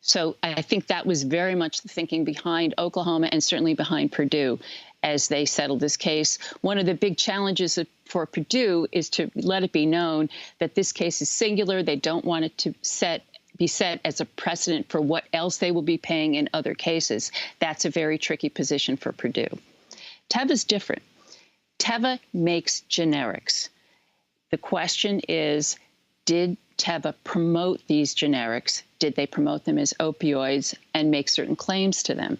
So I think that was very much the thinking behind Oklahoma and certainly behind Purdue as they settled this case. One of the big challenges for Purdue is to let it be known that this case is singular. They don't want it to be set as a precedent for what else they will be paying in other cases. That's a very tricky position for Purdue. Teva's different. Teva makes generics. The question is, did Teva promote these generics? Did they promote them as opioids and make certain claims to them?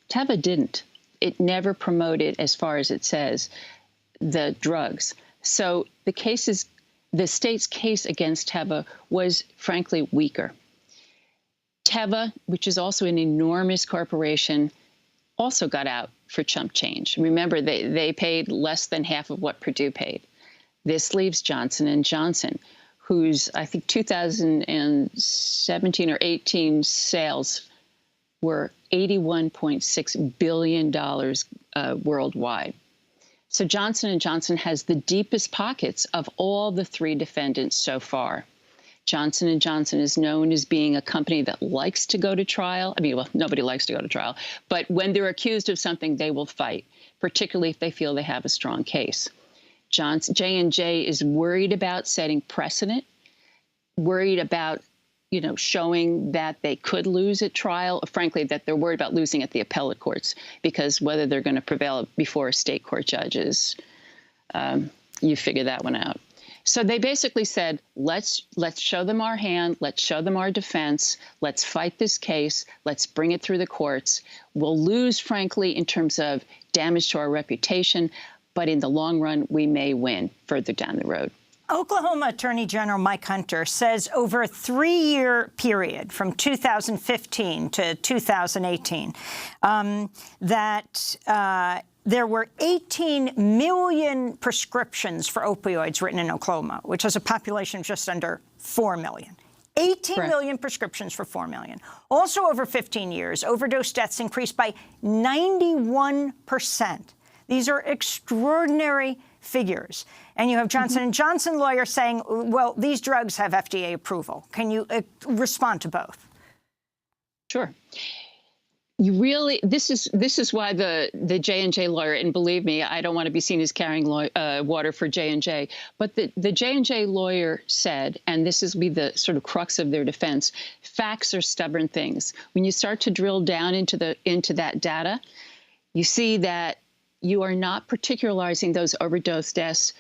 Teva didn't. It never promoted, as far as it says, the drugs. So the state's case against Teva was frankly weaker. Teva, which is also an enormous corporation, also got out for chump change. Remember, they paid less than half of what Purdue paid. This leaves Johnson & Johnson, whose, I think, 2017 or 18 sales were $81.6 billion worldwide. So Johnson & Johnson has the deepest pockets of all the three defendants so far. Johnson & Johnson is known as being a company that likes to go to trial. I mean, well, nobody likes to go to trial. But when they're accused of something, they will fight, particularly if they feel they have a strong case. J&J is worried about setting precedent, worried about showing that they could lose at trial. Frankly, that they're worried about losing at the appellate courts, because whether they're going to prevail before state court judges, you figure that one out. So they basically said, let's show them our hand, let's show them our defense, let's fight this case, let's bring it through the courts. We'll lose, frankly, in terms of damage to our reputation, but in the long run, we may win further down the road. Oklahoma Attorney General Mike Hunter says over a 3-year period from 2015 to 2018 that there were 18 million prescriptions for opioids written in Oklahoma, which has a population of just under 4 million. 18 million prescriptions for 4 million. Also, over 15 years, overdose deaths increased by 91%. These are extraordinary figures. And you have Johnson & Johnson lawyers saying, well, these drugs have FDA approval. Can you respond to both? Sure. This is why the J&J lawyer, and believe me, I don't want to be seen as carrying water for J&J, but the J&J lawyer said, and this is the sort of crux of their defense, facts are stubborn things. When you start to drill down into that data, you see that you are not particularizing those overdose deaths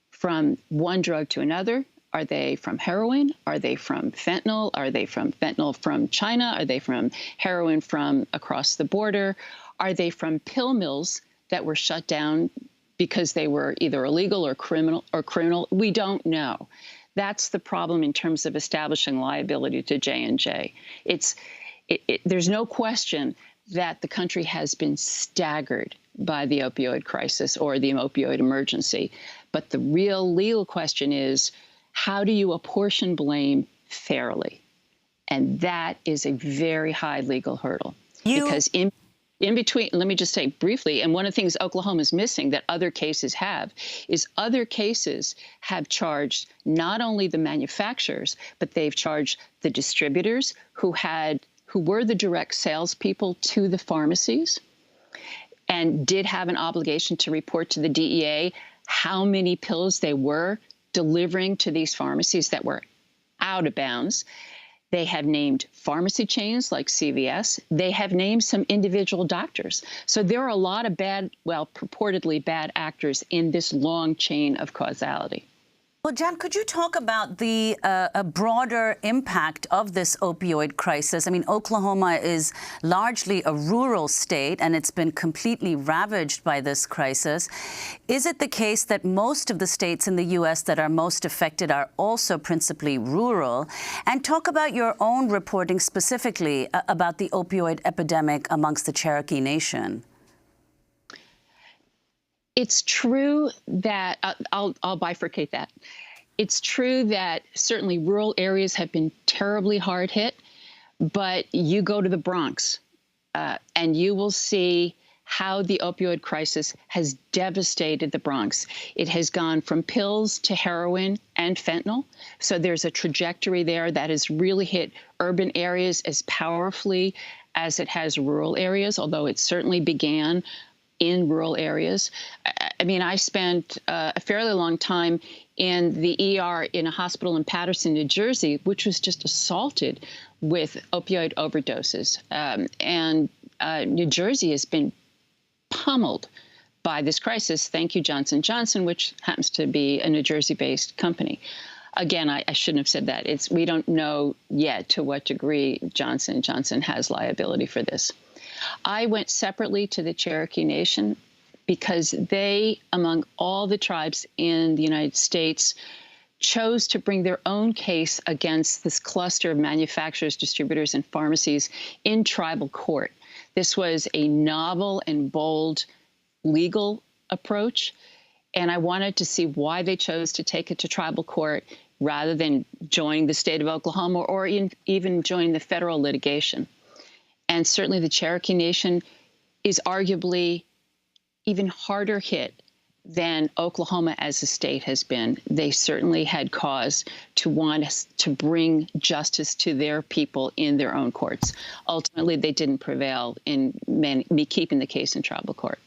from one drug to another, Are they from heroin? Are they from fentanyl? Are they from fentanyl from China? Are they from heroin from across the border? Are they from pill mills that were shut down because they were either illegal or criminal? We don't know. That's the problem in terms of establishing liability to J&J. There's no question that the country has been staggered by the opioid crisis or the opioid emergency. But the real legal question is, how do you apportion blame fairly? And that is a very high legal hurdle. Because in between, let me just say briefly, and one of the things Oklahoma is missing that other cases have, is other cases have charged not only the manufacturers, but they've charged the distributors who were the direct salespeople to the pharmacies and did have an obligation to report to the DEA how many pills they were delivering to these pharmacies that were out of bounds. They have named pharmacy chains like CVS. They have named some individual doctors. So there are a lot of purportedly bad actors in this long chain of causality. Well, Jan, could you talk about the broader impact of this opioid crisis? I mean, Oklahoma is largely a rural state, and it's been completely ravaged by this crisis. Is it the case that most of the states in the U.S. that are most affected are also principally rural? And talk about your own reporting specifically about the opioid epidemic amongst the Cherokee Nation. It's true that I'll bifurcate that. It's true that certainly rural areas have been terribly hard hit, but you go to the Bronx and you will see how the opioid crisis has devastated the Bronx. It has gone from pills to heroin and fentanyl. So there's a trajectory there that has really hit urban areas as powerfully as it has rural areas, although it certainly began in rural areas. I mean, I spent a fairly long time in the ER in a hospital in Paterson, New Jersey, which was just assaulted with opioid overdoses. And New Jersey has been pummeled by this crisis. Thank you, Johnson & Johnson, which happens to be a New Jersey-based company. Again, I shouldn't have said that. We don't know yet to what degree Johnson & Johnson has liability for this. I went separately to the Cherokee Nation because they, among all the tribes in the United States, chose to bring their own case against this cluster of manufacturers, distributors, and pharmacies in tribal court. This was a novel and bold legal approach, and I wanted to see why they chose to take it to tribal court rather than joining the state of Oklahoma or even joining the federal litigation. And certainly the Cherokee Nation is arguably even harder hit than Oklahoma as a state has been. They certainly had cause to want us to bring justice to their people in their own courts. Ultimately, they didn't prevail in me keeping the case in tribal court.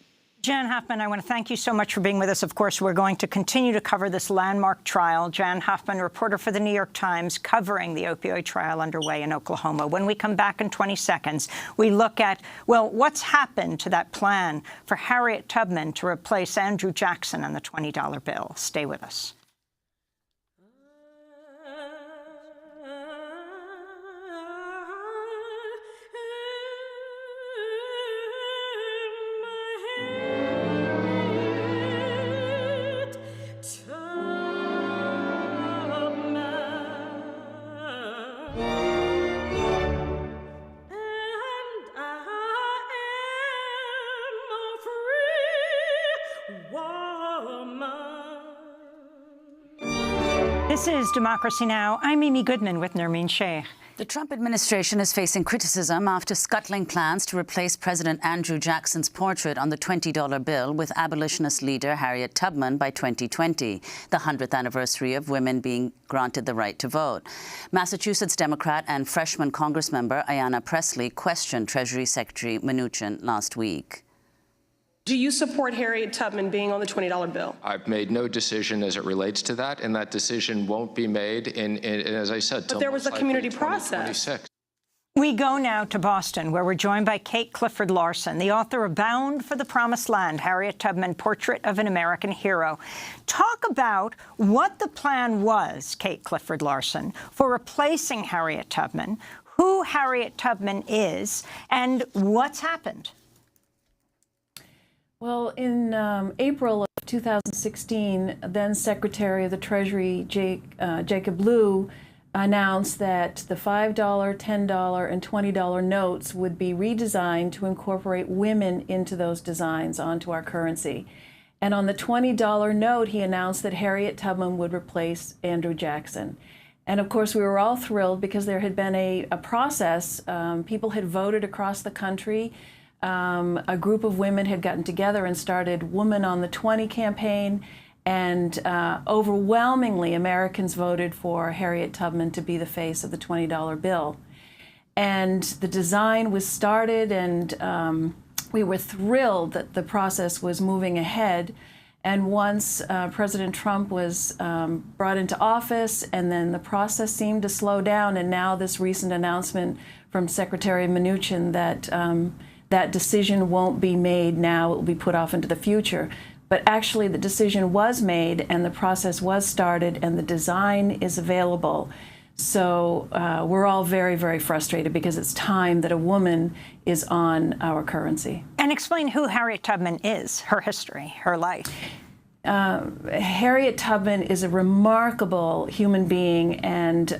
Jan Hoffman, I want to thank you so much for being with us. Of course, we're going to continue to cover this landmark trial. Jan Hoffman, reporter for The New York Times, covering the opioid trial underway in Oklahoma. When we come back in 20 seconds, we look at, well, what's happened to that plan for Harriet Tubman to replace Andrew Jackson on the $20 bill. Stay with us. This is Democracy Now! I'm Amy Goodman with Nermeen Sheikh. The Trump administration is facing criticism after scuttling plans to replace President Andrew Jackson's portrait on the $20 bill with abolitionist leader Harriet Tubman by 2020, the 100th anniversary of women being granted the right to vote. Massachusetts Democrat and freshman Congressmember Ayanna Pressley questioned Treasury Secretary Mnuchin last week. Do you support Harriet Tubman being on the $20 bill? I've made no decision as it relates to that, and that decision won't be made in as I said, but there was a community process. We go now to Boston, where we're joined by Kate Clifford Larson, the author of Bound for the Promised Land, Harriet Tubman, Portrait of an American Hero. Talk about what the plan was, Kate Clifford Larson, for replacing Harriet Tubman, who Harriet Tubman is, and what's happened. Well, in April of 2016, then Secretary of the Treasury Jacob Lew announced that the $5, $10, and $20 notes would be redesigned to incorporate women into those designs onto our currency. And on the $20 note, he announced that Harriet Tubman would replace Andrew Jackson. And of course, we were all thrilled because there had been a process. People had voted across the country. A group of women had gotten together and started Woman on the 20 campaign. And overwhelmingly, Americans voted for Harriet Tubman to be the face of the $20 bill. And the design was started, and we were thrilled that the process was moving ahead. And once President Trump was brought into office, and then the process seemed to slow down, and now this recent announcement from Secretary Mnuchin that that decision won't be made now, it will be put off into the future. But actually, the decision was made, and the process was started, and the design is available. So we're all very, very frustrated because it's time that a woman is on our currency. And explain who Harriet Tubman is, her history, her life. Harriet Tubman is a remarkable human being and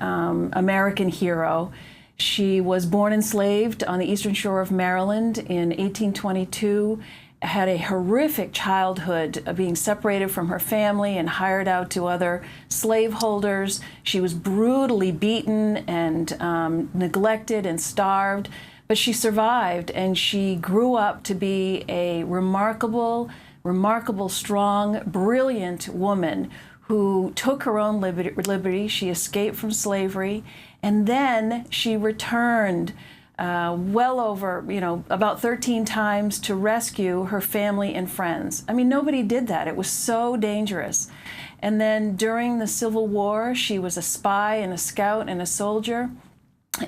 American hero. She was born enslaved on the eastern shore of Maryland in 1822. Had a horrific childhood, being separated from her family and hired out to other slaveholders. She was brutally beaten and neglected and starved, but she survived, and she grew up to be a remarkable, strong, brilliant woman who took her own liberty. She escaped from slavery, and then she returned well over, about 13 times to rescue her family and friends. I mean, nobody did that. It was so dangerous. And then during the Civil War, she was a spy and a scout and a soldier.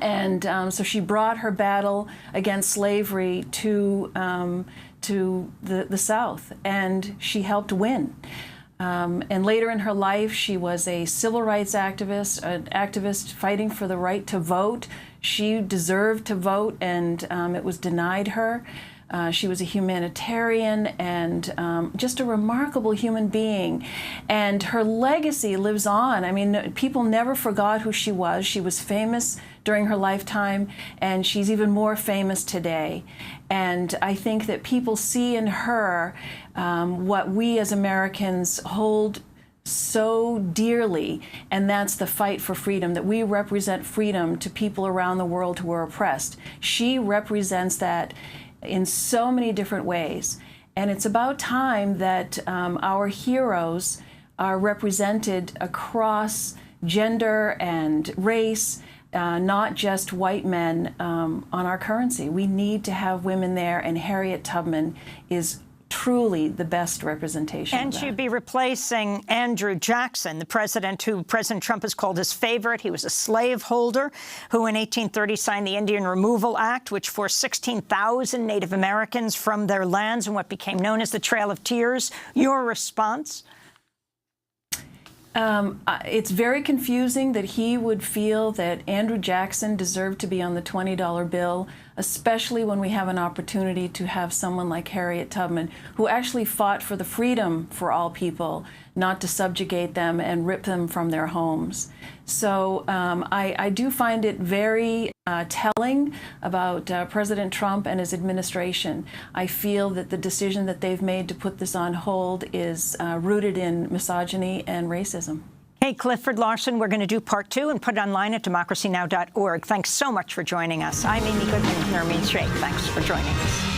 And so she brought her battle against slavery to the South, and she helped win. And later in her life, she was a civil rights activist, an activist fighting for the right to vote. She deserved to vote, and it was denied her. She was a humanitarian and just a remarkable human being. And her legacy lives on. I mean, people never forgot who she was. She was famous during her lifetime, and she's even more famous today. And I think that people see in her what we as Americans hold so dearly, and that's the fight for freedom, that we represent freedom to people around the world who are oppressed. She represents that in so many different ways. And it's about time that our heroes are represented across gender and race, not just white men on our currency. We need to have women there, and Harriet Tubman is truly the best representation. And she'd be replacing Andrew Jackson, the president who President Trump has called his favorite. He was a slaveholder who in 1830 signed the Indian Removal Act, which forced 16,000 Native Americans from their lands in what became known as the Trail of Tears. Your response? It's very confusing that he would feel that Andrew Jackson deserved to be on the $20 bill, especially when we have an opportunity to have someone like Harriet Tubman, who actually fought for the freedom for all people, not to subjugate them and rip them from their homes. So I do find it very telling about President Trump and his administration. I feel that the decision that they've made to put this on hold is rooted in misogyny and racism. Hey, Clifford Larson, we're going to do part 2 and put it online at democracynow.org. Thanks so much for joining us. I'm Amy Goodman, Nermeen Sheikh. Thanks for joining us.